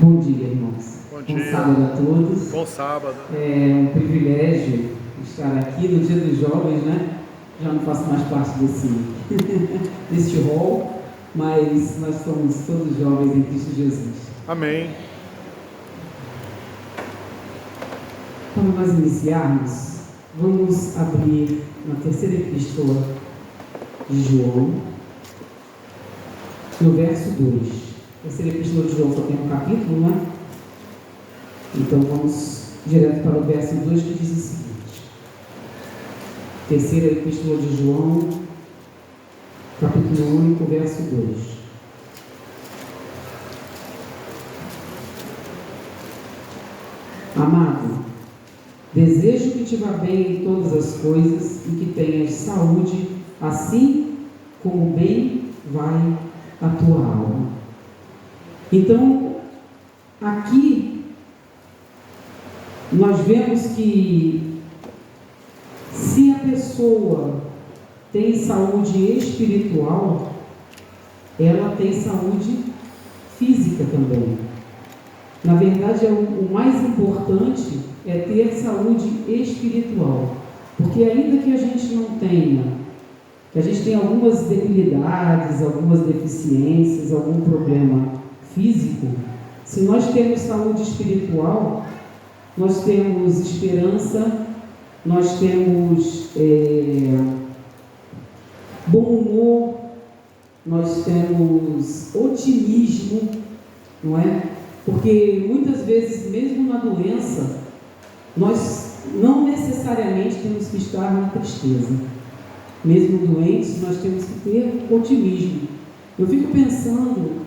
Bom dia, irmãos. Bom dia. Bom sábado a todos. Bom sábado. É um privilégio estar aqui no Dia dos Jovens, né? Já não faço mais parte deste rol, mas nós somos todos jovens em Cristo Jesus. Amém. Para nós iniciarmos, vamos abrir na terceira epístola de João, no verso 2. A terceira epístola de João só tem um capítulo, né? Então vamos direto para o verso 2, que diz o seguinte: terceira epístola de João, capítulo único, verso 2. Amado, desejo que te vá bem em todas as coisas e que tenhas saúde, assim como bem vai a tua alma. Então, aqui nós vemos que se a pessoa tem saúde espiritual, ela tem saúde física também. Na verdade, o mais importante é ter saúde espiritual, porque ainda que a gente não tenha, que a gente tenha algumas debilidades, algumas deficiências, algum problema físico, se nós temos saúde espiritual, nós temos esperança, nós temos bom humor, nós temos otimismo, não é? Porque muitas vezes, mesmo na doença, nós não necessariamente temos que estar na tristeza. Mesmo doentes, nós temos que ter otimismo. Eu fico pensando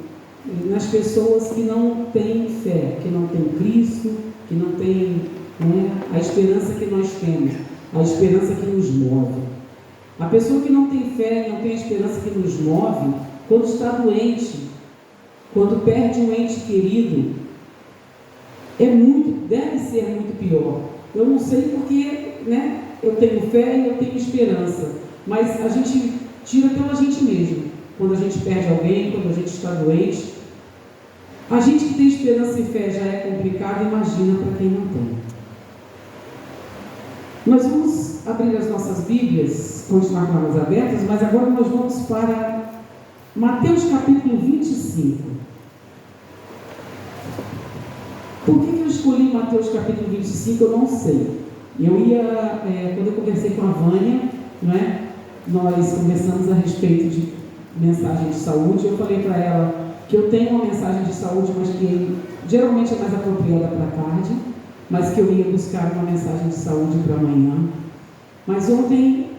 nas pessoas que não têm fé, que não têm Cristo, que não têm, né, a esperança que nós temos, a esperança que nos move. A pessoa que não tem fé, não tem a esperança que nos move, quando está doente, quando perde um ente querido, deve ser muito pior. Eu não sei porque, né, eu tenho fé e eu tenho esperança, mas a gente tira pela gente mesmo. Quando a gente perde alguém, quando a gente está doente, a gente que tem esperança e fé já é complicado, imagina para quem não tem. Nós vamos abrir as nossas Bíblias, continuar com elas abertas, mas agora nós vamos para Mateus capítulo 25. Por que eu escolhi Mateus capítulo 25? Eu não sei. Quando eu conversei com a Vânia, né, nós conversamos a respeito de mensagem de saúde. Eu falei para ela que eu tenho uma mensagem de saúde, mas que geralmente é mais apropriada para a tarde, mas que eu ia buscar uma mensagem de saúde para amanhã. Mas ontem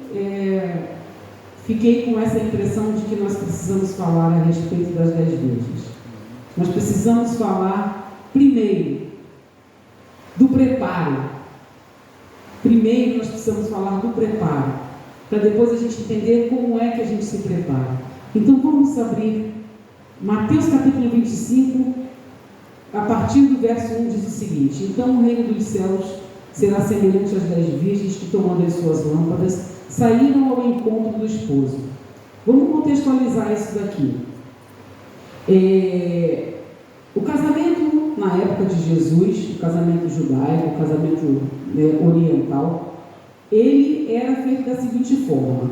fiquei com essa impressão de que nós precisamos falar a respeito das 10 virgens. Nós precisamos falar primeiro do preparo. Primeiro nós precisamos falar do preparo, para depois a gente entender como é que a gente se prepara. Então vamos abrir Mateus capítulo 25, a partir do verso 1 diz o seguinte: então o reino dos céus será semelhante às 10 virgens que, tomando as suas lâmpadas, saíram ao encontro do esposo. Vamos contextualizar isso daqui. O casamento na época de Jesus, o casamento judaico, o casamento oriental, ele era feito da seguinte forma: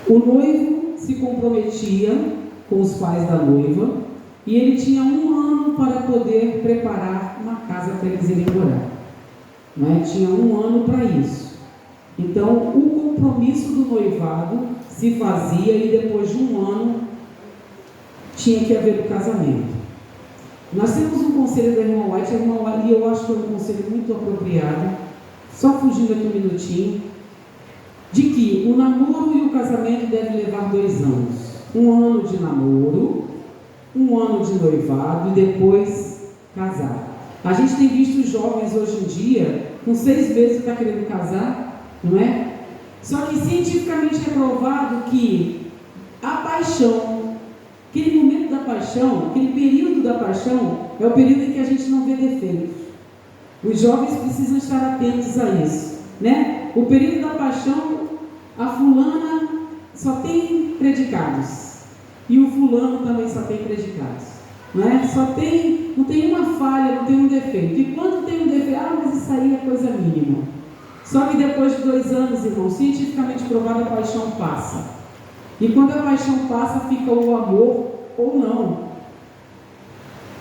o noivo se comprometia com os pais da noiva e ele tinha 1 ano para poder preparar uma casa para eles irem morar, né? Tinha 1 ano para isso. Então o compromisso do noivado se fazia e depois de 1 ano tinha que haver o casamento. Nós temos um conselho da irmã White, e eu acho que é um conselho muito apropriado, só fugindo aqui um minutinho, de que o namoro e o casamento devem levar 2 anos. 1 ano de namoro, 1 ano de noivado e depois casar. A gente tem visto jovens hoje em dia, com 6 meses está querendo casar, não é? Só que cientificamente é provado que a paixão, aquele momento da paixão, aquele período da paixão, é o período em que a gente não vê defeitos. Os jovens precisam estar atentos a isso, né? O período da paixão, a fulana só tem predicados e o fulano também só tem predicados. né? Não tem uma falha, não tem um defeito. E quando tem um defeito, mas isso aí é coisa mínima. Só que depois de 2 anos, irmão, cientificamente provado, a paixão passa. E quando a paixão passa, fica o amor ou não.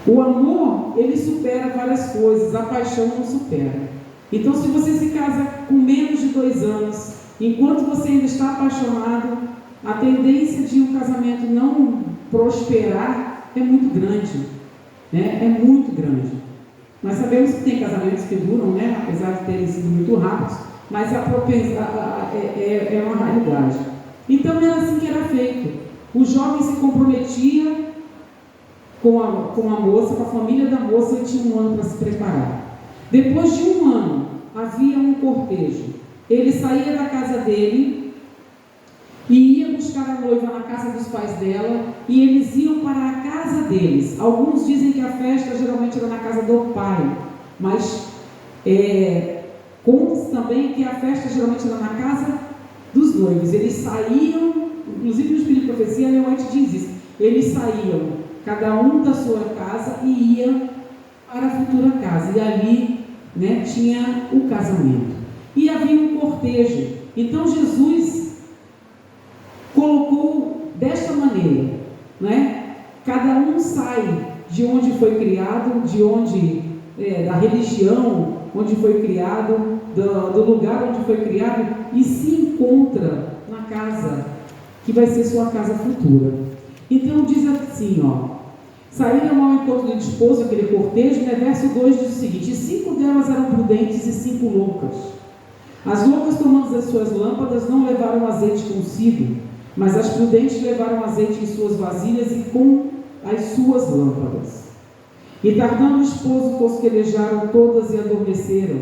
O amor, ele supera várias coisas, a paixão não supera. Então, se você se casa com menos de 2 anos, enquanto você ainda está apaixonado, a tendência de um casamento não prosperar é muito grande, né? É muito grande. Nós sabemos que tem casamentos que duram, né? Apesar de terem sido muito rápidos, mas é uma raridade. Então, era assim que era feito. O jovem se comprometia com a moça, com a família da moça, e tinha 1 ano para se preparar. Depois de 1 ano, havia um cortejo. Ele saía da casa dele e ia buscar a noiva na casa dos pais dela, e eles iam para a casa deles. Alguns dizem que a festa geralmente era na casa do pai, mas conta-se também que a festa geralmente era na casa dos noivos. Eles saíam, inclusive no Espírito de Profecia, Leão White diz isso, eles saíam, cada um da sua casa, e ia para a futura casa, e ali, né, tinha o casamento, e havia um cortejo. Então Jesus colocou desta maneira, né? Cada um sai de onde foi criado, da religião onde foi criado, do lugar onde foi criado, e se encontra na casa que vai ser sua casa futura. Então diz assim, saíram ao encontro do esposo, aquele cortejo, né? Verso 2 diz o seguinte: 5 delas eram prudentes e 5 loucas. As loucas, tomando as suas lâmpadas, não levaram azeite consigo, mas as prudentes levaram azeite em suas vasilhas e com as suas lâmpadas. E tardando o esposo, tosquelejaram todas e adormeceram.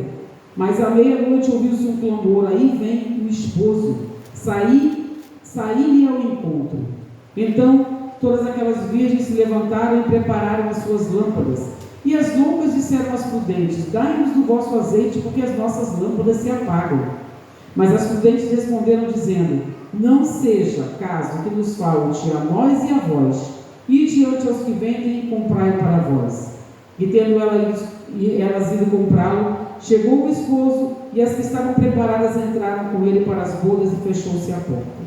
Mas à meia-noite ouviu-se um clamor: aí vem o esposo, saí-lhe ao encontro. Então todas aquelas virgens se levantaram e prepararam as suas lâmpadas. E as loucas disseram às prudentes: dai-nos do vosso azeite, porque as nossas lâmpadas se apagam. Mas as prudentes responderam, dizendo: não seja caso que nos falte a nós e a vós, e diante aos que vendem, comprai para vós. E tendo elas ido comprá-lo, chegou o esposo, e as que estavam preparadas entraram com ele para as bodas, e fechou-se a porta.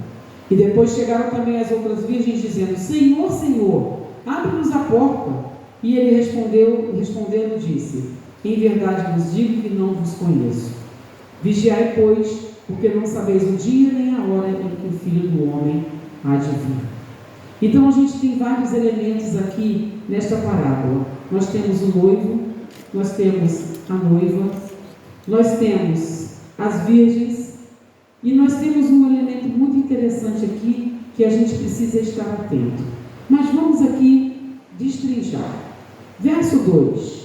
E depois chegaram também as outras virgens, dizendo: Senhor, Senhor, abre-nos a porta. E ele respondendo, disse: em verdade vos digo que não vos conheço. Vigiai, pois, porque não sabeis o dia nem a hora em que o Filho do Homem há de vir. Então a gente tem vários elementos aqui nesta parábola. Nós temos o noivo, nós temos a noiva, nós temos as virgens, e nós temos um elemento muito interessante aqui que a gente precisa estar atento. Mas vamos aqui destrinchar. Verso 2,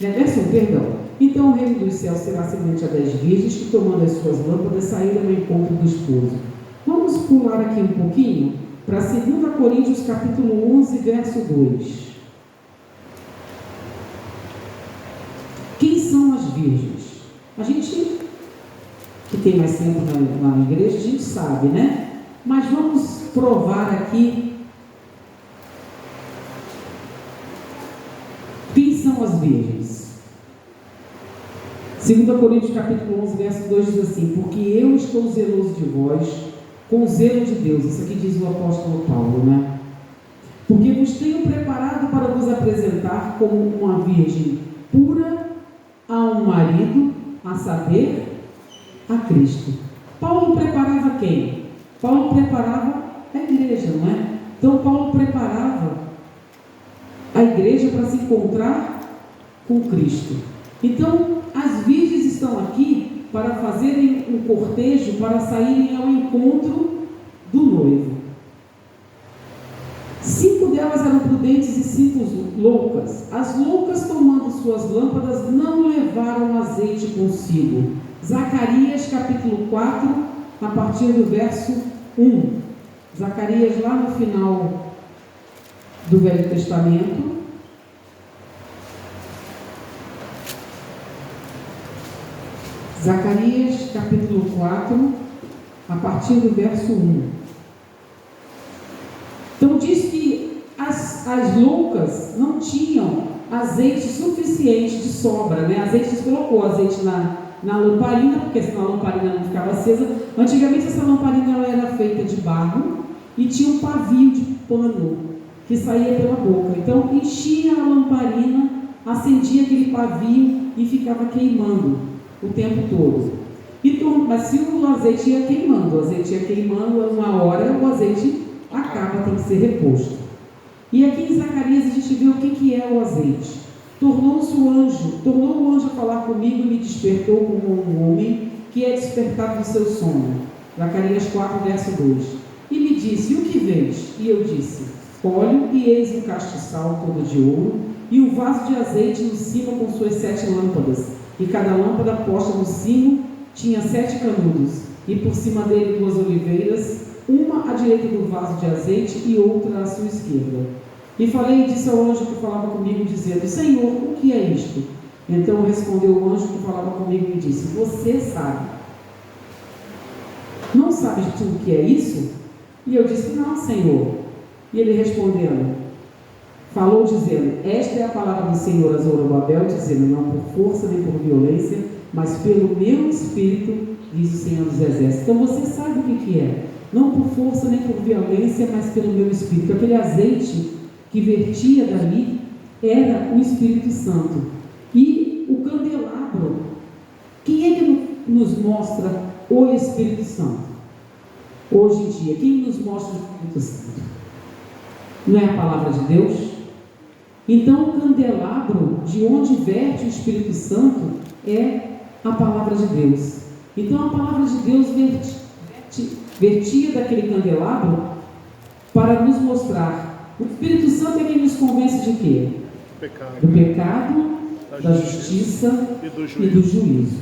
verso 1, perdão. Então o reino dos céus será semelhante a 10 virgens que, tomando as suas lâmpadas, saíram ao encontro do esposo. Vamos pular aqui um pouquinho para 2 Coríntios capítulo 11, verso 2. Quem são as virgens? A gente que tem mais tempo na igreja, a gente sabe, né? Mas vamos provar aqui. Quem são as virgens? 2 Coríntios capítulo 11, verso 2 diz assim: porque eu estou zeloso de vós, com o zelo de Deus. Isso aqui diz o apóstolo Paulo, né? Porque vos tenho preparado para vos apresentar como uma virgem pura a um marido, a saber, a Cristo. Paulo preparava quem? Paulo preparava a igreja, não é? Então Paulo preparava a igreja para se encontrar com Cristo. Então as virgens estão aqui para fazerem um cortejo, para saírem ao encontro do noivo. 5 delas eram prudentes e 5 loucas. As loucas, tomando suas lâmpadas, não levaram azeite consigo. Zacarias capítulo 4, a partir do verso 1. Zacarias, lá no final do Velho Testamento. Zacarias capítulo 4, a partir do verso 1. Então diz que as as loucas não tinham azeite suficiente de sobra, né? Azeite, colocou azeite na lamparina, porque senão a lamparina não ficava acesa. Antigamente essa lamparina ela era feita de barro e tinha um pavio de pano que saía pela boca. Então enchia a lamparina, acendia aquele pavio e ficava queimando o tempo todo. Mas se o azeite ia queimando, uma hora o azeite acaba, tem que ser reposto. E aqui em Zacarias a gente vê o que é o azeite. Tornou o anjo a falar comigo e me despertou como um homem que é despertado do seu sono. Zacarias 4, verso 2. E me disse, o que vês? E eu disse, olho e eis um castiçal todo de ouro, e um vaso de azeite no cimo com suas 7 lâmpadas, e cada lâmpada posta no cimo tinha 7 canudos, e por cima dele 2 oliveiras, uma à direita do vaso de azeite e outra à sua esquerda. E falei e disse ao anjo que falava comigo, dizendo, Senhor, o que é isto? Então respondeu o anjo que falava comigo e disse, você sabe. Não sabes tu o que é isso? E eu disse, não, Senhor. E ele respondendo, falou dizendo, esta é a palavra do Senhor a Zorobabel, dizendo, não por força nem por violência, mas pelo meu espírito, diz o Senhor dos Exércitos. Então você sabe o que é. Não por força nem por violência, mas pelo meu espírito. Aquele azeite que vertia dali era o Espírito Santo. E o candelabro, quem é que nos mostra o Espírito Santo? Hoje em dia, quem nos mostra o Espírito Santo? Não é a palavra de Deus? Então o candelabro, de onde verte o Espírito Santo, é a palavra de Deus. Então a palavra de Deus vertia daquele candelabro para nos mostrar. O Espírito Santo é quem nos convence de quê? Do pecado, da justiça e do juízo.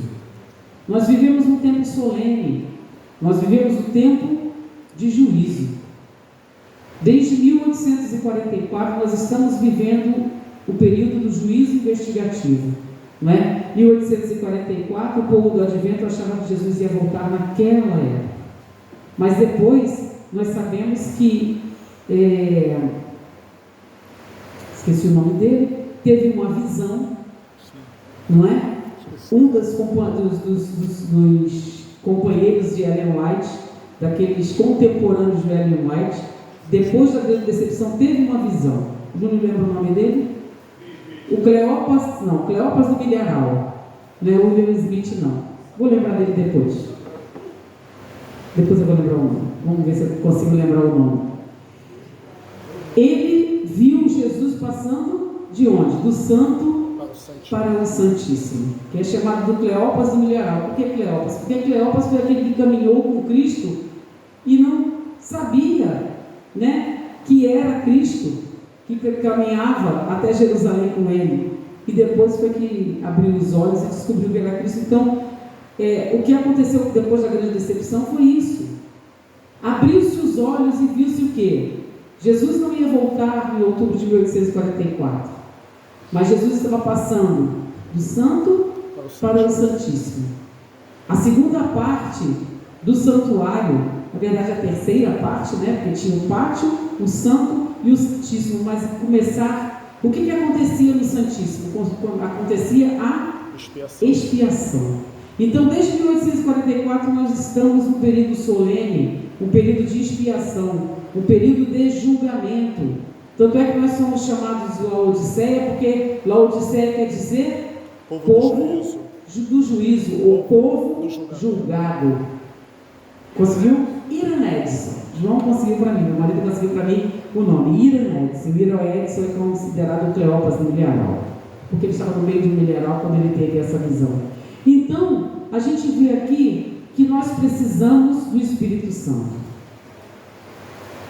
Nós vivemos um tempo solene, nós vivemos um tempo de juízo. Desde 1844 nós estamos vivendo o período do juízo investigativo, não é? 1844 o povo do Advento achava que Jesus ia voltar naquela época, mas depois nós sabemos que esqueci o nome dele, teve uma visão, não é? Um dos companheiros de Ellen White, daqueles contemporâneos de Ellen White, depois da grande decepção, teve uma visão. Júnior lembra o nome dele? O Cleopas do Milharal, não é o William Smith, não. Vou lembrar dele depois. Depois eu vou lembrar o nome. Vamos ver se eu consigo lembrar o nome. Ele viu Jesus passando de onde? Do Santo para o Santíssimo, que é chamado do Cleopas do Milharal. Por que Cleopas? Porque Cleopas foi aquele que caminhou com Cristo e não sabia, né, que era Cristo, que caminhava até Jerusalém com ele, e depois foi que abriu os olhos e descobriu que era Cristo. Então, o que aconteceu depois da grande decepção foi isso. Abriu-se os olhos e viu-se o quê? Jesus não ia voltar em outubro de 1844, mas Jesus estava passando do Santo para o Santíssimo. A segunda parte do santuário, na verdade a terceira parte, né? Porque tinha o pátio, o Santo e o Santíssimo. Mas o que acontecia no Santíssimo? Acontecia a expiação. Então, desde 1844 nós estamos num período solene, um período de expiação, um período de julgamento. Tanto é que nós somos chamados de Laodiceia, porque Laodiceia quer dizer povo do juízo, ou povo julgado. Conseguiu? Ira Edson. João conseguiu para mim, meu marido conseguiu para mim o nome, Ira Edson. O Ira Edson é considerado o Cleopas do Milharal, porque ele estava no meio do milharal quando ele teve essa visão. Então, a gente vê aqui que nós precisamos do Espírito Santo.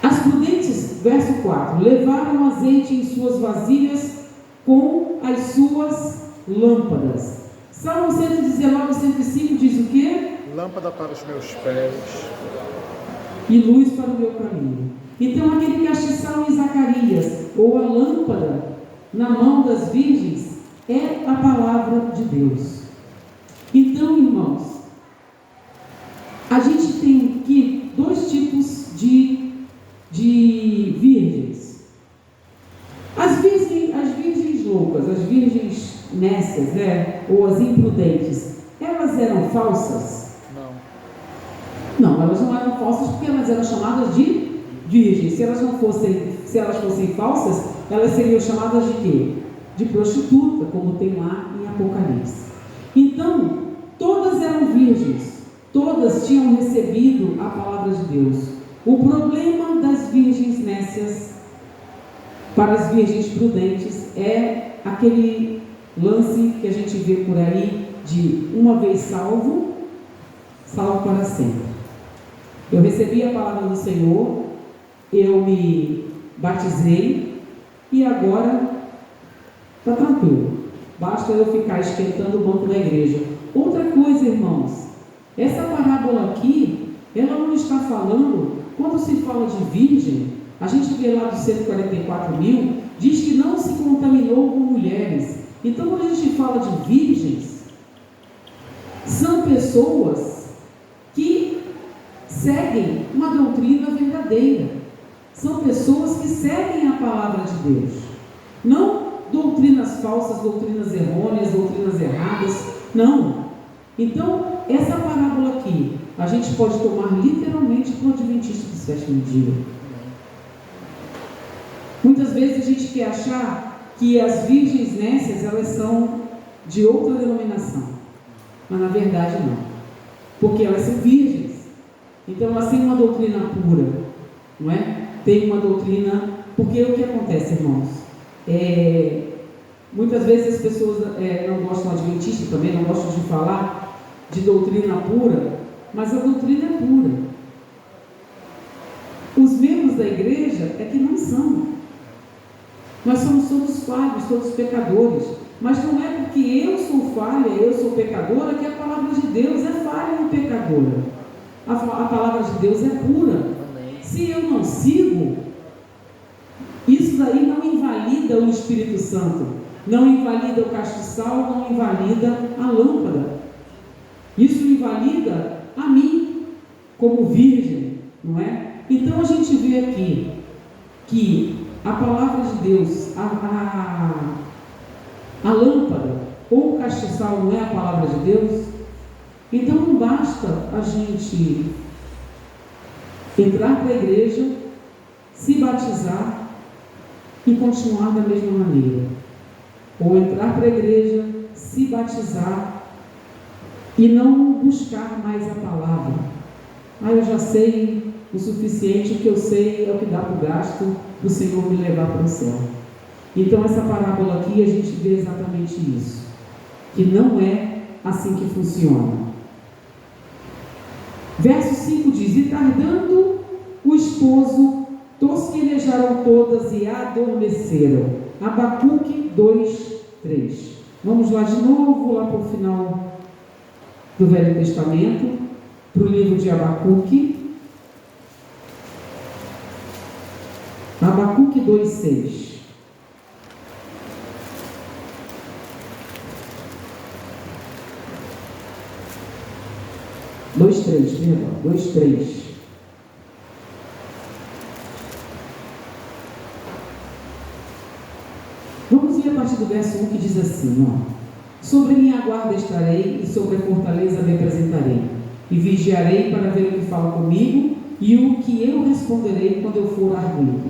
As prudentes, verso 4, levaram azeite em suas vasilhas com as suas lâmpadas. Salmo 119, 105 diz o quê? Lâmpada para os meus pés e luz para o meu caminho. Então aquele castiçal em Zacarias, ou a lâmpada na mão das virgens, é a palavra de Deus. Então, irmãos, a gente tem aqui dois tipos de virgens. nécias, né? Ou as imprudentes, elas eram falsas? Não, elas não eram falsas porque elas eram chamadas de virgens. Se elas fossem falsas, elas seriam chamadas de quê? De prostituta, como tem lá em Apocalipse. Então, todas eram virgens, todas tinham recebido a palavra de Deus. O problema das virgens nécias para as virgens prudentes é aquele lance que a gente vê por aí de uma vez salvo, salvo para sempre. Eu recebi a palavra do Senhor, eu me batizei e agora está tranquilo, basta eu ficar esquentando o banco da igreja. Outra coisa, irmãos, essa parábola aqui, ela não está falando, quando se fala de virgem, a gente vê lá dos 144 mil, diz que não se contaminou com mulheres. Então, quando a gente fala de virgens, são pessoas que seguem uma doutrina verdadeira, são pessoas que seguem a palavra de Deus, não doutrinas falsas, doutrinas errôneas, doutrinas erradas, não. Então, essa parábola aqui, a gente pode tomar literalmente para o adventista do sétimo dia. Muitas vezes a gente quer achar que as virgens nécias, elas são de outra denominação, mas na verdade não, porque elas são virgens, então elas têm uma doutrina pura, não é? Tem uma doutrina, porque o que acontece, irmãos? Muitas vezes as pessoas não gostam de adventista também, não gostam de falar de doutrina pura, mas a doutrina é pura. Os membros da igreja é que não são. Nós somos todos falhos, todos pecadores, mas não é porque eu sou falha, eu sou pecadora, que a palavra de Deus é falha e pecadora. A palavra de Deus é pura. Amém. Se eu não sigo, isso daí não invalida o Espírito Santo, não invalida o castiçal, não invalida a lâmpada. Isso invalida a mim, como virgem, não é? Então a gente vê aqui que a palavra de Deus, a lâmpada ou o castiçal não é a palavra de Deus. Então não basta a gente entrar para a igreja, se batizar e continuar da mesma maneira, ou entrar para a igreja, se batizar e não buscar mais a palavra. Eu já sei o suficiente, o que eu sei é o que dá para o gasto do Senhor me levar para o céu. Então essa parábola aqui a gente vê exatamente isso, que não é assim que funciona. Verso 5 diz: e tardando o esposo, tosquenejaram todas e adormeceram. Abacuque 2:3. Vamos lá de novo, lá para o final do Velho Testamento, para o livro de Abacuque. Abacuque 2:6. Perdão, 2:3. Vamos ver a partir do verso 1 que diz assim, sobre minha guarda estarei e sobre a fortaleza me apresentarei, e vigiarei para ver o que fala comigo e o que eu responderei quando eu for arguido.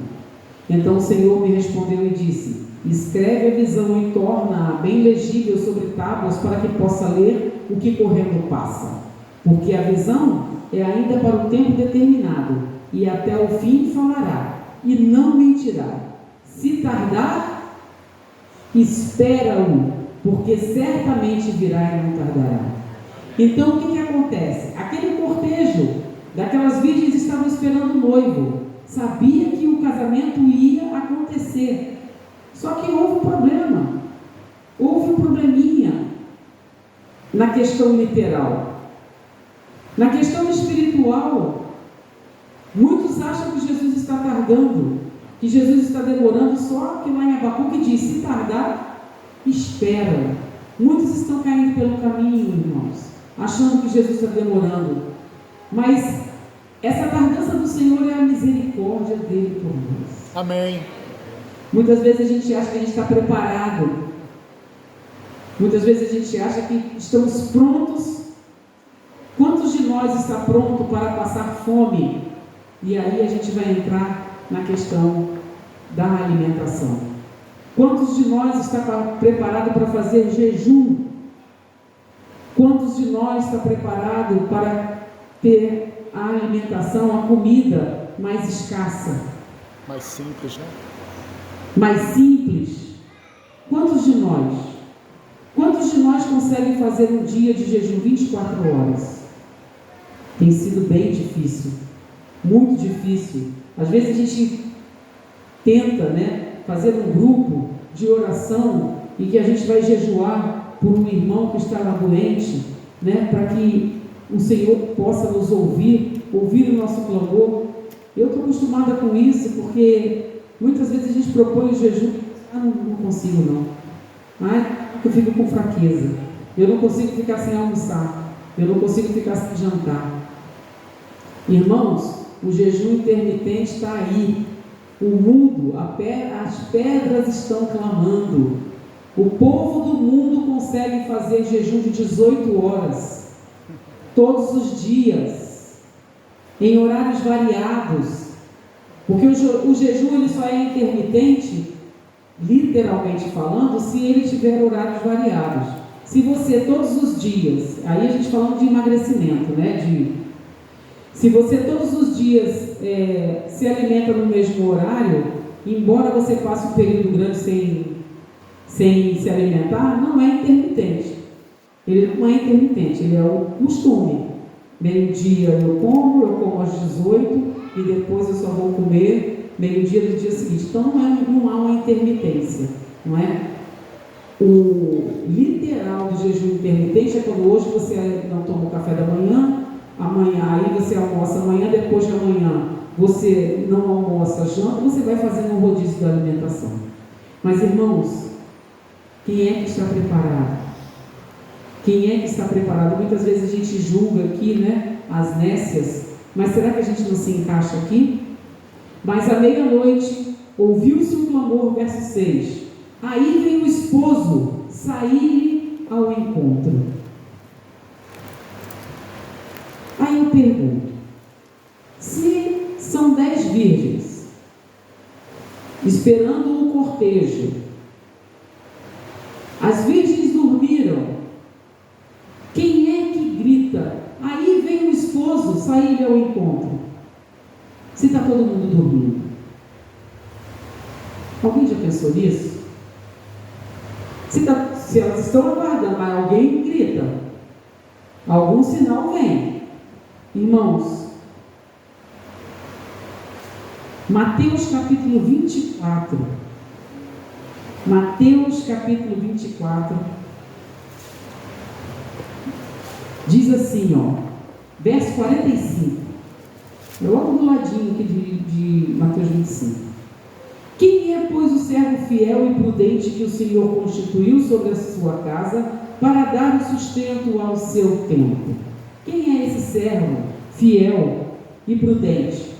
Então o Senhor me respondeu e disse: escreve a visão e torna-a bem legível sobre tábuas, para que possa ler o que correndo passa. Porque a visão é ainda para o tempo determinado, e até o fim falará, e não mentirá. Se tardar, espera-o, porque certamente virá e não tardará. Então o que acontece? Aquele cortejo daquelas virgens estavam esperando o noivo, sabia que o casamento ia acontecer, só que houve um problema, houve um probleminha na questão literal. Na questão espiritual, muitos acham que Jesus está tardando, que Jesus está demorando, só que lá em Abacuque diz: se tardar, espera. Muitos estão caindo pelo caminho, irmãos, achando que Jesus está demorando, mas essa tardança do Senhor é a misericórdia dele por nós. Amém. Muitas vezes a gente acha que a gente está preparado, Muitas vezes a gente acha que estamos prontos. Quantos de nós está pronto para passar fome? E aí a gente vai entrar na questão da alimentação. Quantos de nós está preparado para fazer jejum? Quantos de nós está preparado para ter a alimentação, a comida mais escassa? Mais simples, né? Mais simples? Quantos de nós? Quantos de nós conseguem fazer um dia de jejum 24 horas? Tem sido bem difícil, muito difícil. Às vezes a gente tenta, fazer um grupo de oração e que a gente vai jejuar por um irmão que estava doente, para que o Senhor possa nos ouvir o nosso clamor. Eu estou acostumada com isso, porque muitas vezes a gente propõe o jejum e não consigo não. Eu fico com fraqueza, eu não consigo ficar sem almoçar, eu não consigo ficar sem jantar. Irmãos, o jejum intermitente está aí. O mundo, as pedras estão clamando. O povo do mundo consegue fazer jejum de 18 horas, todos os dias, em horários variados, porque o jejum ele só é intermitente, literalmente falando, se ele tiver horários variados. Se você todos os dias, aí a gente falando de emagrecimento, se você todos os dias se alimenta no mesmo horário, embora você passe um período grande sem se alimentar, não é intermitente. Ele não é intermitente, ele é o costume. Meio-dia eu como às 18 e depois eu só vou comer meio-dia do dia seguinte. Então não há uma intermitência, não é? O literal do jejum intermitente é quando hoje você não toma o café da manhã, amanhã, aí você almoça amanhã, depois de amanhã você não almoça, janta, você vai fazendo um rodízio da alimentação. Mas irmãos, quem é que está preparado? Quem é que está preparado? Muitas vezes a gente julga aqui, as nécias, mas será que a gente não se encaixa aqui? Mas à meia-noite ouviu-se um clamor, verso 6. Aí vem o esposo sair ao encontro. Aí eu pergunto, se são 10 virgens esperando o cortejo, as virgens dormiram, quem é que grita? Aí vem o esposo sair ao encontro. Se está todo mundo dormindo, alguém já pensou nisso? Se elas estão aguardando, mas alguém grita, algum sinal vem. Irmãos, Mateus capítulo 24, Mateus capítulo 24, diz assim, verso 45, é logo do ladinho aqui de Mateus 25. Quem é, pois, o servo fiel e prudente que o Senhor constituiu sobre a sua casa para dar o sustento ao seu tempo? Quem é esse servo fiel e prudente?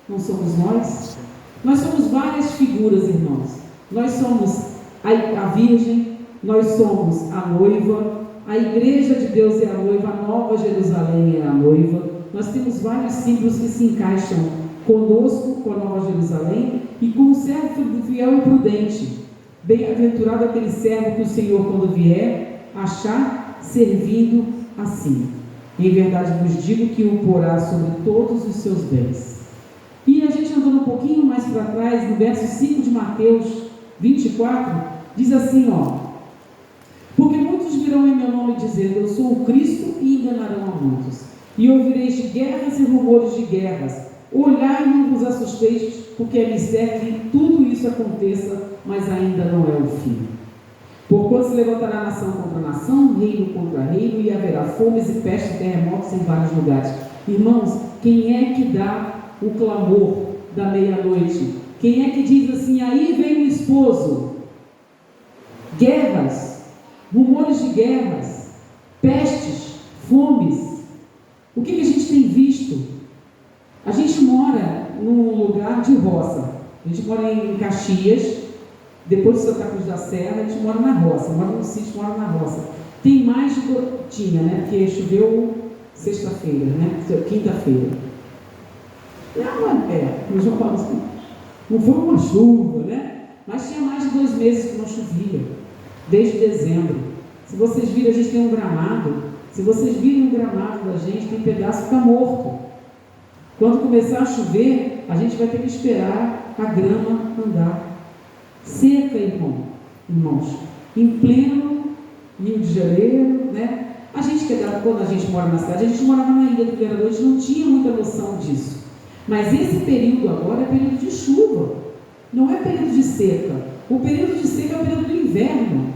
Não somos nós? Nós somos várias figuras, irmãos. Nós somos a virgem, nós somos a noiva, a igreja de Deus é a noiva, a Nova Jerusalém é a noiva. Nós temos vários símbolos que se encaixam conosco, com a Nova Jerusalém, e com o servo fiel e prudente. Bem-aventurado aquele servo que o Senhor, quando vier, achar servindo assim. Em verdade vos digo que o porá sobre todos os seus bens. E a gente andando um pouquinho mais para trás, no verso 5 de Mateus 24, diz assim, porque muitos virão em meu nome dizendo, eu sou o Cristo, e enganarão a muitos. E ouvireis de guerras e rumores de guerras. Olhai e não vos assusteis, porque é mister que tudo isso aconteça, mas ainda não é o fim. Porquanto se levantará nação contra nação, reino contra reino, e haverá fomes e pestes e terremotos em vários lugares. Irmãos, quem é que dá o clamor da meia-noite? Quem é que diz assim, aí vem o esposo? Guerras, rumores de guerras, pestes, fomes. O que a gente tem visto? A gente mora num lugar de roça. A gente mora em Caxias, Depois de Santa Cruz da Serra, a gente mora na roça, mora no sítio, mora na roça. Tem mais de gotinha, né? Porque choveu sexta-feira, né? Quinta-feira. Não foi uma chuva, né? Mas tinha mais de 2 meses que não chovia, desde dezembro. Se vocês virem, a gente tem um gramado. Se vocês virem o gramado da gente, tem pedaço que está morto. Quando começar a chover, a gente vai ter que esperar a grama andar. Seca, irmãos, em pleno Rio de Janeiro, né? A gente, quando a gente mora na cidade, a gente morava na Ilha do Governador, a gente não tinha muita noção disso. Mas esse período agora é período de chuva, não é período de seca. O período de seca é o período do inverno.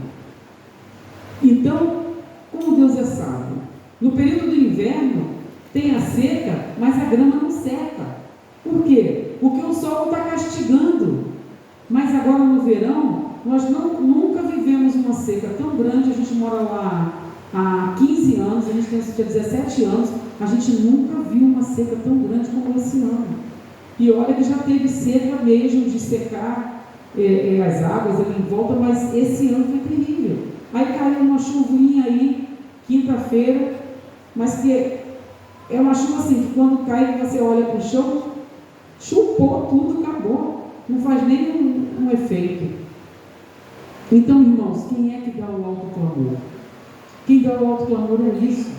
Então, como Deus é sábio, no período do inverno tem a seca, mas a grama não seca. Por quê? Porque o sol está castigando. Mas agora no verão, nós nunca vivemos uma seca tão grande. A gente mora lá há 15 anos, a gente tem 17 anos, a gente nunca viu uma seca tão grande como esse ano. E olha que já teve seca mesmo, de secar as águas ali em volta, mas esse ano foi terrível. Aí caiu uma chuvinha aí, quinta-feira, mas que é uma chuva assim, que quando cai, você olha para o chão, chupou tudo, acabou. Não faz nem um efeito. Então, irmãos, quem é que dá o alto clamor? Quem dá o alto clamor é isso.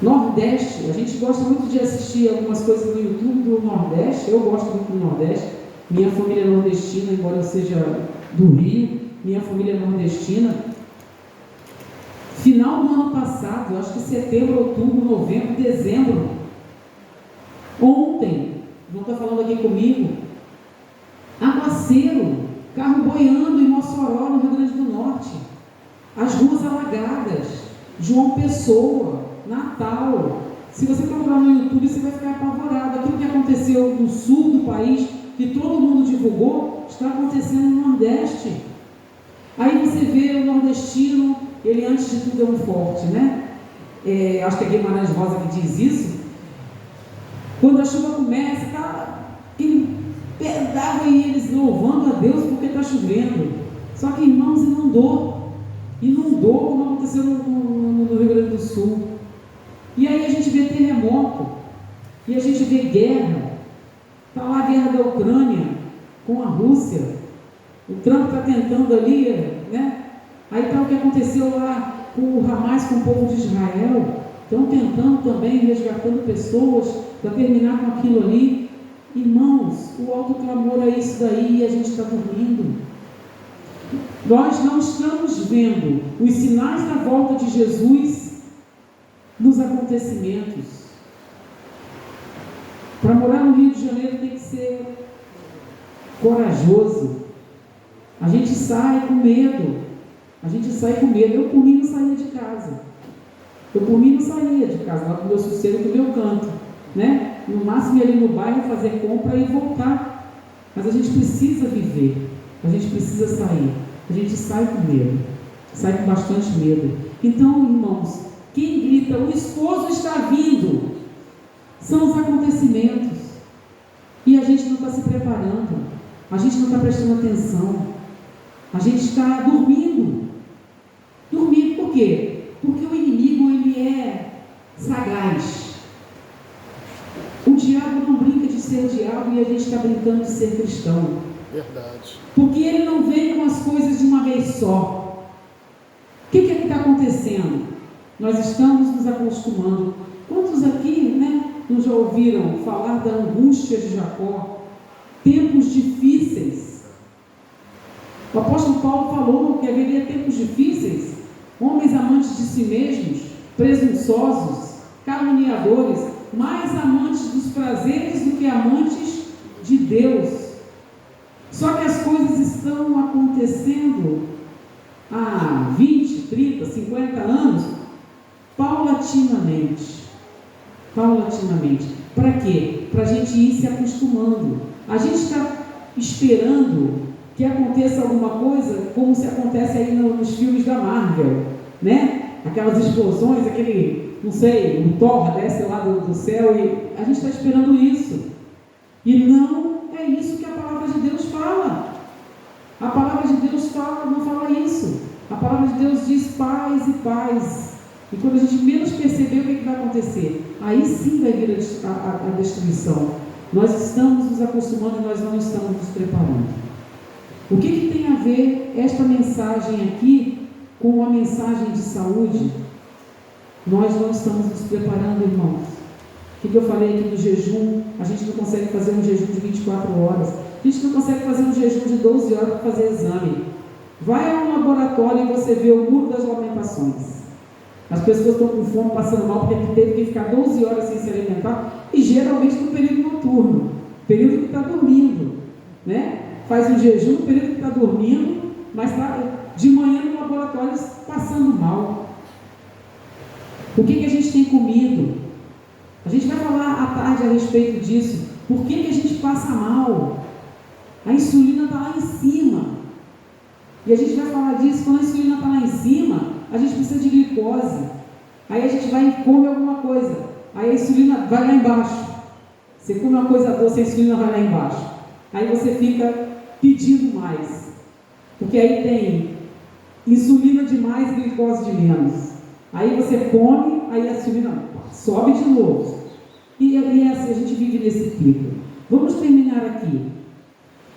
Nordeste, a gente gosta muito de assistir algumas coisas no YouTube do Nordeste. Eu gosto muito do Nordeste. Minha família é nordestina, embora eu seja do Rio, minha família é nordestina. Final do ano passado, acho que setembro, outubro, novembro, dezembro. Ontem, não está falando aqui comigo, aguaceiro, carro boiando em Mossoró, no Rio Grande do Norte, as ruas alagadas, João Pessoa, Natal. Se você procurar no YouTube, você vai ficar apavorado. Aquilo que aconteceu no sul do país, que todo mundo divulgou, está acontecendo no Nordeste. Aí você vê o nordestino, ele antes de tudo é um forte, né? Acho que é Guimarães Rosa que diz isso. Quando a chuva começa, ele perdava e eles louvando a Deus porque está chovendo. Só que, irmãos, inundou como aconteceu no Rio Grande do Sul. E aí a gente vê terremoto, e a gente vê guerra. Está lá a guerra da Ucrânia com a Rússia. O Trump está tentando ali, né? Aí está o que aconteceu lá com o Hamas, com o povo de Israel. Estão tentando também, resgatando pessoas para terminar com aquilo ali. Irmãos, o alto clamor é isso daí, e a gente está dormindo. Nós não estamos vendo os sinais da volta de Jesus nos acontecimentos. Para morar no Rio de Janeiro tem que ser corajoso. A gente sai com medo. Eu por mim não saía de casa. Lá com o meu sossego, com o meu canto, né? No máximo ir ali no bairro fazer compra e voltar. Mas a gente precisa viver. A gente precisa sair. A gente sai com medo. Sai com bastante medo. Então, irmãos, quem grita, o esposo está vindo, são os acontecimentos. E a gente não está se preparando. A gente não está prestando atenção. A gente está dormindo. Dormindo por quê? Porque o inimigo, ele é sagaz. O diabo não brinca de ser diabo e a gente está brincando de ser cristão. Verdade. Porque ele não vem com as coisas de uma vez só. O que é que está acontecendo? Nós estamos nos acostumando. Quantos aqui, né, não já ouviram falar da angústia de Jacó? Tempos difíceis. O apóstolo Paulo falou que haveria tempos difíceis, homens amantes de si mesmos, presunçosos, caluniadores, mais amantes dos prazeres do que amantes de Deus. Só que as coisas estão acontecendo há 20, 30, 50 anos, paulatinamente. Para quê? Para a gente ir se acostumando. A gente está esperando que aconteça alguma coisa como se acontece aí nos filmes da Marvel, né? Aquelas explosões, não sei, o Thor desce lá do céu, e a gente está esperando isso. E não é isso que a palavra de Deus fala. A palavra de Deus não fala isso. A palavra de Deus diz paz e paz. E quando a gente menos perceber, o que vai acontecer? Aí sim vai vir a destruição. Nós estamos nos acostumando e nós não estamos nos preparando. O que tem a ver esta mensagem aqui com a mensagem de saúde? Nós não estamos nos preparando, irmãos. O que eu falei aqui do jejum? A gente não consegue fazer um jejum de 24 horas. A gente não consegue fazer um jejum de 12 horas para fazer exame. Vai a um laboratório e você vê o muro das lamentações. As pessoas estão com fome, passando mal, porque teve que ficar 12 horas sem se alimentar, e geralmente no período noturno, período que está dormindo, né? Faz um jejum no período que está dormindo, mas está de manhã no laboratório passando mal. O que a gente tem comido? A gente vai falar à tarde a respeito disso. Por que a gente passa mal? A insulina está lá em cima. E a gente vai falar disso. Quando a insulina está lá em cima, a gente precisa de glicose. Aí a gente vai e come alguma coisa. Aí a insulina vai lá embaixo. Você come uma coisa doce, a insulina vai lá embaixo. Aí você fica pedindo mais. Porque aí tem insulina de mais e glicose de menos. Aí você come, aí a insulina sobe de novo. E assim a gente vive nesse pico. Vamos terminar aqui.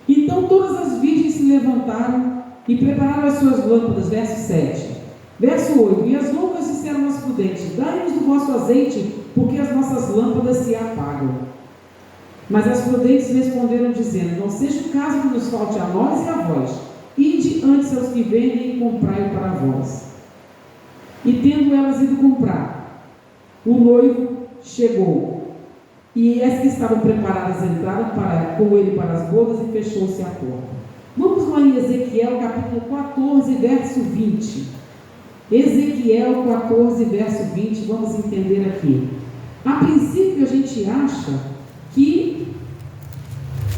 Então todas as virgens se levantaram e prepararam as suas lâmpadas, verso 7. Verso 8. E as loucas disseram aos prudentes: dai-nos do vosso azeite, porque as nossas lâmpadas se apagam. Mas as prudentes responderam, dizendo: não seja o caso que nos falte a nós e a vós. Ide antes aos que vendem e comprai para vós. E tendo elas ido comprar, o noivo chegou. E as que estavam preparadas entraram com ele para as bodas e fechou-se a porta. Vamos lá em Ezequiel capítulo 14, verso 20. Ezequiel 14, verso 20, vamos entender aqui. A princípio a gente acha que,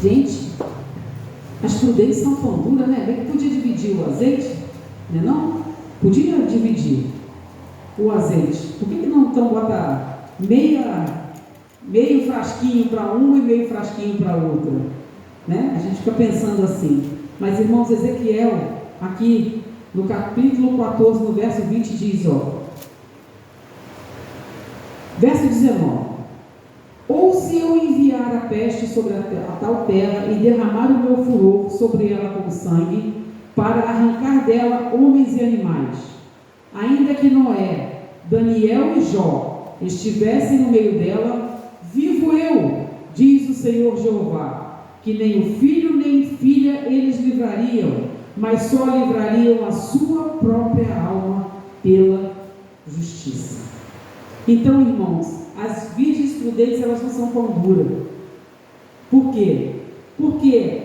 gente, as prudentes são pão dura, né? Bem que podia dividir o azeite, né não? Podia dividir o azeite. Por que não então bota meio frasquinho para uma e meio frasquinho para outra, né? A gente fica pensando assim. Mas, irmãos, Ezequiel, aqui no capítulo 14, no verso 20, diz, verso 19: ou se eu enviar a peste sobre a tal terra e derramar o meu furor sobre ela com sangue, para arrancar dela homens e animais, ainda que Noé, Daniel e Jó estivessem no meio dela, vivo eu, diz o Senhor Jeová, que nem o filho nem filha eles livrariam, mas só livrariam a sua própria alma pela justiça. Então, irmãos, as virgens prudentes, elas não são pão dura. Por quê? Porque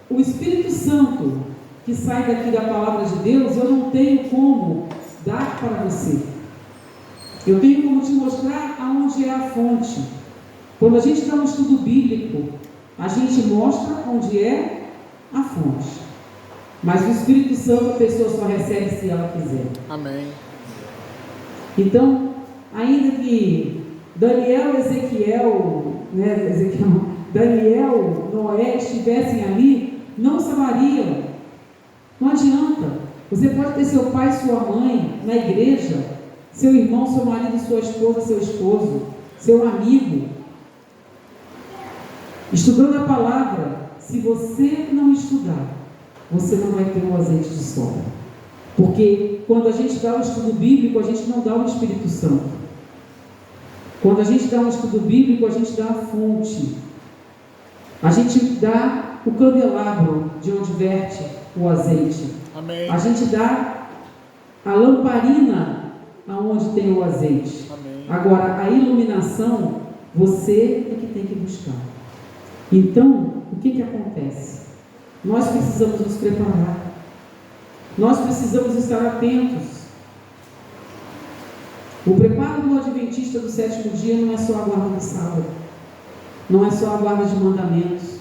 o Espírito Santo que sai daqui da palavra de Deus, eu não tenho como dar para você. Eu tenho como te mostrar aonde é a fonte. Quando a gente dá um estudo bíblico, a gente mostra onde é a fonte. Mas o Espírito Santo a pessoa só recebe se ela quiser. Amém. Então, ainda que Daniel, Daniel, Noé estivessem ali, não salvariam. Não adianta. Você pode ter seu pai, sua mãe na igreja, seu irmão, seu marido, sua esposa, seu esposo, seu amigo, estudando a palavra. Se você não estudar, você não vai ter o azeite de sobra. Porque quando a gente dá o estudo bíblico, a gente não dá o Espírito Santo. Quando a gente dá um estudo bíblico, a gente dá a fonte. A gente dá o candelabro de onde verte o azeite. Amém. A gente dá a lamparina aonde tem o azeite. Amém. Agora, a iluminação, você é que tem que buscar. Então, o que acontece? Nós precisamos nos preparar. Nós precisamos estar atentos. O preparo do adventista do sétimo dia não é só a guarda do sábado. Não é só a guarda de mandamentos.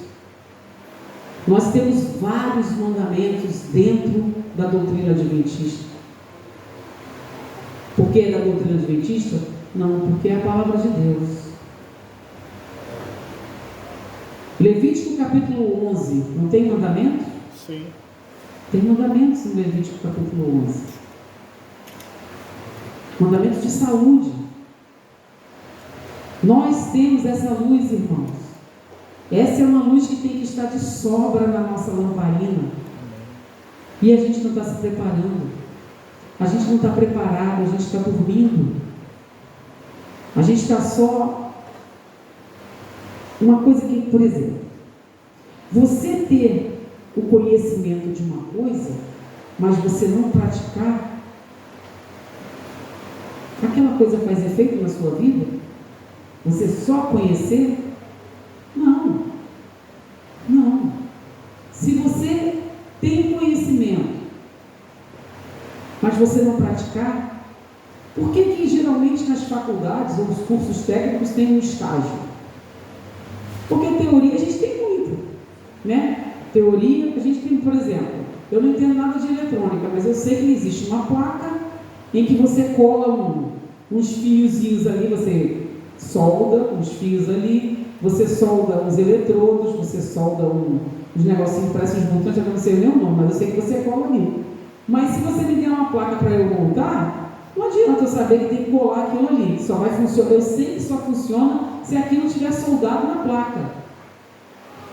Nós temos vários mandamentos dentro da doutrina adventista. Por que é da doutrina adventista? Não, porque é a palavra de Deus. Levítico capítulo 11, não tem mandamento? Sim. Tem mandamentos no Levítico capítulo 11. Mandamentos de saúde. Nós temos essa luz, irmãos. Essa é uma luz que tem que estar de sobra na nossa lamparina. E a gente não está se preparando. A gente não está preparado, a gente está dormindo. A gente está só... Uma coisa que, por exemplo, você ter o conhecimento de uma coisa, mas você não praticar, aquela coisa faz efeito na sua vida? Você só conhecer? Não. Não. Se você tem conhecimento, mas você não praticar, por que geralmente nas faculdades ou nos cursos técnicos tem um estágio? Porque teoria a gente tem muito, né? Teoria a gente tem, por exemplo, eu não entendo nada de eletrônica, mas eu sei que existe uma placa em que você cola uns fiozinhos ali, você solda uns fios ali, você solda uns eletrodos, você solda uns negocinhos, parece uns botões, eu não sei nem o nome, mas eu sei que você cola ali. Mas se você me der uma placa para eu montar, não adianta eu saber que tem que colar aquilo ali, só vai funcionar, eu sei que só funciona se aquilo estiver soldado na placa,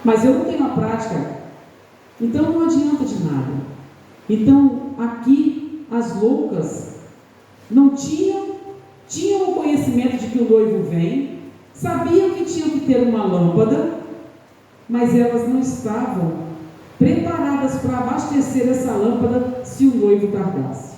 mas eu não tenho a prática, então não adianta de nada. Então aqui as loucas não tinham o conhecimento de que o noivo vem, sabiam que tinham que ter uma lâmpada, mas elas não estavam preparadas para abastecer essa lâmpada se o noivo tardasse.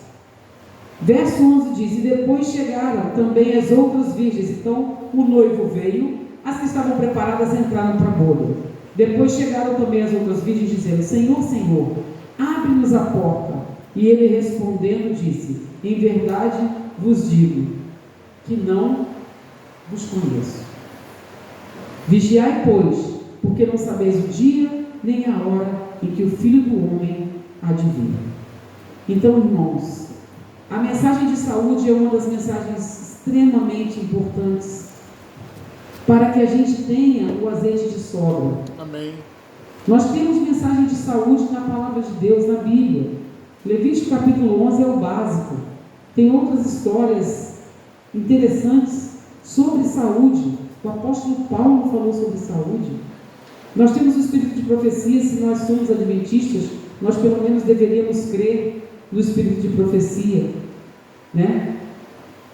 Verso 11 diz: e depois chegaram também as outras virgens. Então o noivo veio, as que estavam preparadas entraram para a boda. Depois chegaram também as outras virgens, dizendo: Senhor, Senhor, abre-nos a porta. E ele respondendo disse: em verdade vos digo que não vos conheço. Vigiai, pois, porque não sabeis o dia nem a hora em que o Filho do Homem há de vir. Então, irmãos, a mensagem de saúde é uma das mensagens extremamente importantes para que a gente tenha o azeite de sobra. Amém. Nós temos mensagem de saúde na palavra de Deus, na Bíblia. Levítico capítulo 11 é o básico. Tem outras histórias interessantes sobre saúde. O apóstolo Paulo falou sobre saúde. Nós temos o espírito de profecia. Se nós somos adventistas, nós pelo menos deveríamos crer no espírito de profecia, né?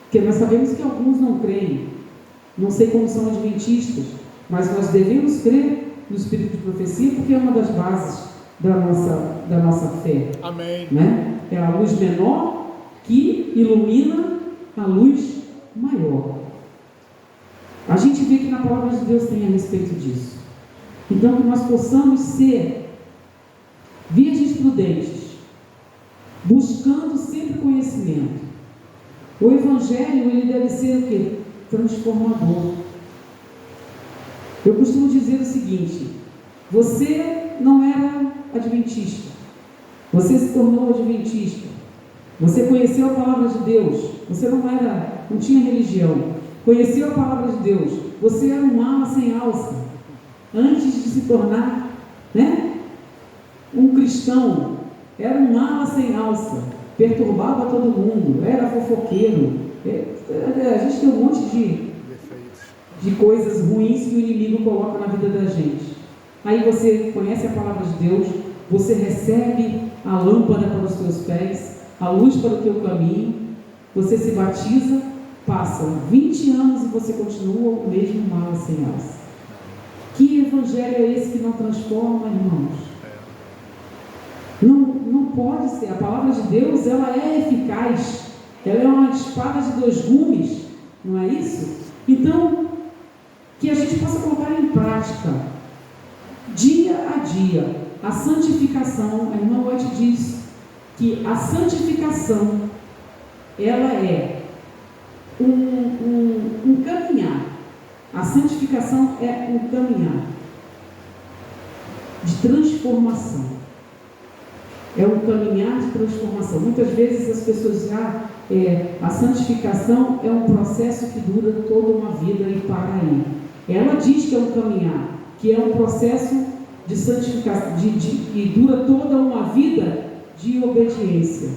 Porque nós sabemos que alguns não creem, não sei como são adventistas, mas nós devemos crer no espírito de profecia, porque é uma das bases da nossa fé. Amém. Né? É a luz menor que ilumina a luz maior. A gente vê que na palavra de Deus tem a respeito disso. Então, que nós possamos ser virgens prudentes, buscando sempre conhecimento. O Evangelho, ele deve ser o quê? Transformador. Eu costumo dizer o seguinte: você não era adventista, você se tornou adventista, você conheceu a palavra de Deus, você não tinha religião, conheceu a palavra de Deus, você era um mala sem alça, antes de se tornar, né, um cristão, era um mala sem alça, perturbava todo mundo, era fofoqueiro, a gente tem um monte de coisas ruins que o inimigo coloca na vida da gente. Aí você conhece a palavra de Deus, você recebe a lâmpada para os teus pés, a luz para o teu caminho, você se batiza, passam 20 anos e você continua o mesmo mal sem alça. Que evangelho é esse que não transforma, irmãos? Não pode ser. A palavra de Deus, ela é eficaz, ela é uma espada de 2 gumes, não é isso? Então, que a gente possa colocar em prática, dia a dia, a santificação. A irmã White diz que a santificação, ela é um caminhar. A santificação é um caminhar de transformação. É um caminhar de transformação. Muitas vezes as pessoas dizem: a santificação é um processo que dura toda uma vida e para aí. Ela diz que é um caminhar, que é um processo de santificação, e dura toda uma vida de obediência.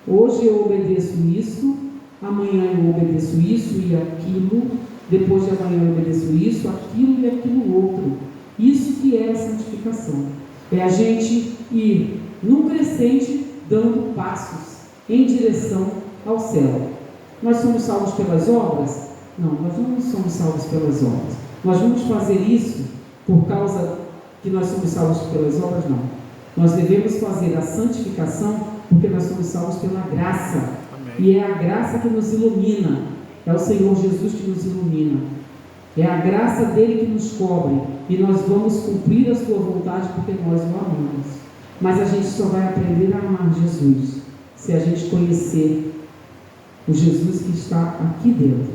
Hoje eu obedeço isso, amanhã eu obedeço isso e aquilo, depois de amanhã eu obedeço isso, aquilo e aquilo outro. Isso que é a santificação. É a gente ir num crescente, dando passos em direção ao céu. Nós somos salvos pelas obras? Não, nós não somos salvos pelas obras. Nós vamos fazer isso por causa que nós somos salvos pelas obras? Não. Nós devemos fazer a santificação porque nós somos salvos pela graça. Amém. E é a graça que nos ilumina. É o Senhor Jesus que nos ilumina. É a graça dele que nos cobre. E nós vamos cumprir a sua vontade porque nós o amamos. Mas a gente só vai aprender a amar Jesus se a gente conhecer o Jesus que está aqui dentro,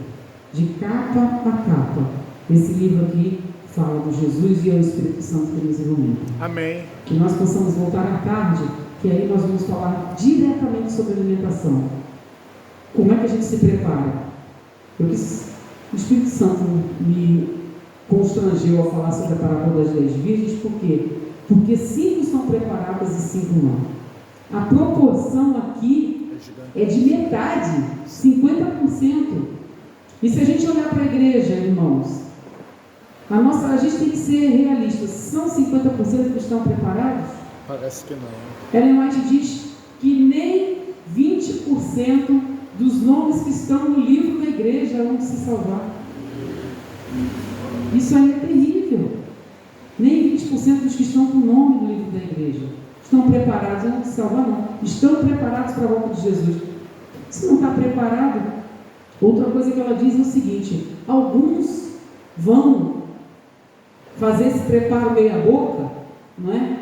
de capa a capa. Esse livro aqui fala do Jesus e é o Espírito Santo que nos ilumina. Amém. Que nós possamos voltar à tarde, que aí nós vamos falar diretamente sobre alimentação. Como é que a gente se prepara? O Espírito Santo me constrangeu a falar sobre a parábola das 10 virgens, por quê? Porque 5 são preparadas e 5 não. A proporção aqui é de metade, 50%. E se a gente olhar para a igreja, irmãos, a gente tem que ser realista. São 50% que estão preparados? Parece que não. Ellen White diz que nem 20% dos nomes que estão no livro da igreja vão se salvar. Isso aí é terrível. Nem 20% dos que estão com o nome no livro da igreja estão preparados, não se salvar não. Estão preparados para a volta de Jesus. Se não está preparado, outra coisa que ela diz é o seguinte: alguns vão fazer esse preparo meia boca, não é?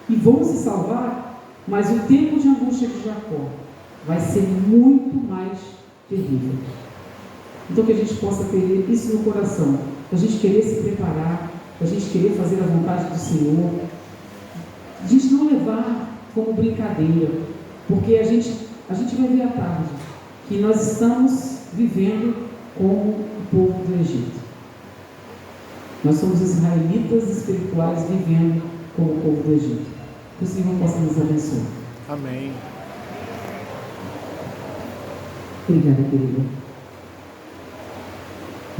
E vão se salvar, mas o tempo de angústia de Jacó vai ser muito mais terrível. Então que a gente possa ter isso no coração, a gente querer se preparar, a gente querer fazer a vontade do Senhor, a gente não levar como brincadeira, porque a gente vai ver à tarde que nós estamos vivendo como o povo do Egito. Nós somos israelitas espirituais vivendo como o povo do Egito. Que o Senhor possa nos abençoar. Amém. Obrigada, querida.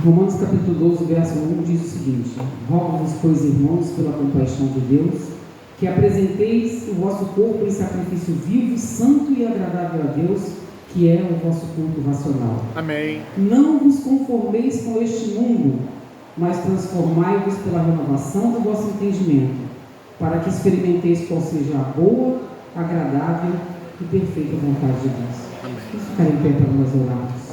Romanos capítulo 12, verso 1 diz o seguinte: rogo-vos, pois, irmãos, pela compaixão de Deus, que apresenteis o vosso corpo em sacrifício vivo, santo e agradável a Deus, que é o vosso culto racional. Amém. Não vos conformeis com este mundo, mas transformai-vos pela renovação do vosso entendimento, para que experimenteis qual seja a boa, agradável e perfeita vontade de Deus. Amém. Vamos ficar em pé para nós orarmos.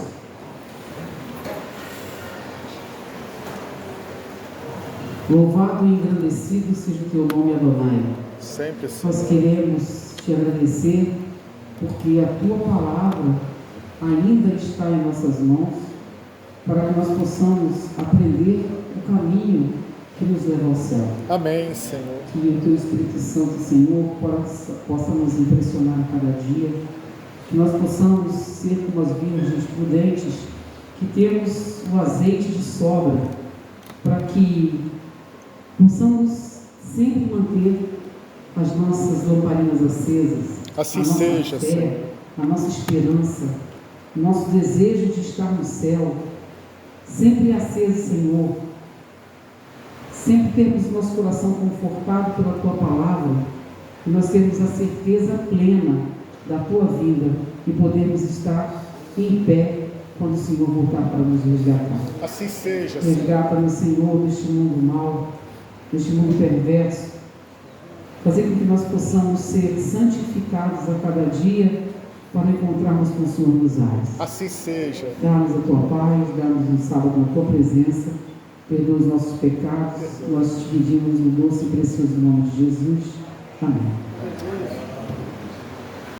Louvado e engrandecido seja o teu nome, Adonai. Sempre assim. Nós queremos te agradecer porque a tua palavra ainda está em nossas mãos, para que nós possamos aprender o caminho que nos leva ao céu. Amém, Senhor. Que o teu Espírito Santo, Senhor, possa nos impressionar a cada dia, que nós possamos ser como as virgens prudentes, que temos o azeite de sobra, para que possamos sempre manter as nossas lamparinas acesas, Assim a nossa seja, fé, Senhor. a nossa esperança, o nosso desejo de estar no céu, sempre aceso, Senhor. Sempre termos nosso coração confortado pela Tua Palavra, e nós termos a certeza plena da Tua vida e podermos estar em pé quando o Senhor voltar para nos resgatar. Assim seja, Senhor. Resgata-nos, Senhor, deste mundo mau, deste mundo perverso. Fazer com que nós possamos ser santificados a cada dia para encontrarmos com o Senhor nos ares. Assim seja. Dá-nos a Tua paz, dá-nos um sábado na Tua presença, perdoa os nossos pecados, nós te pedimos no doce e precioso nome de Jesus. Amém.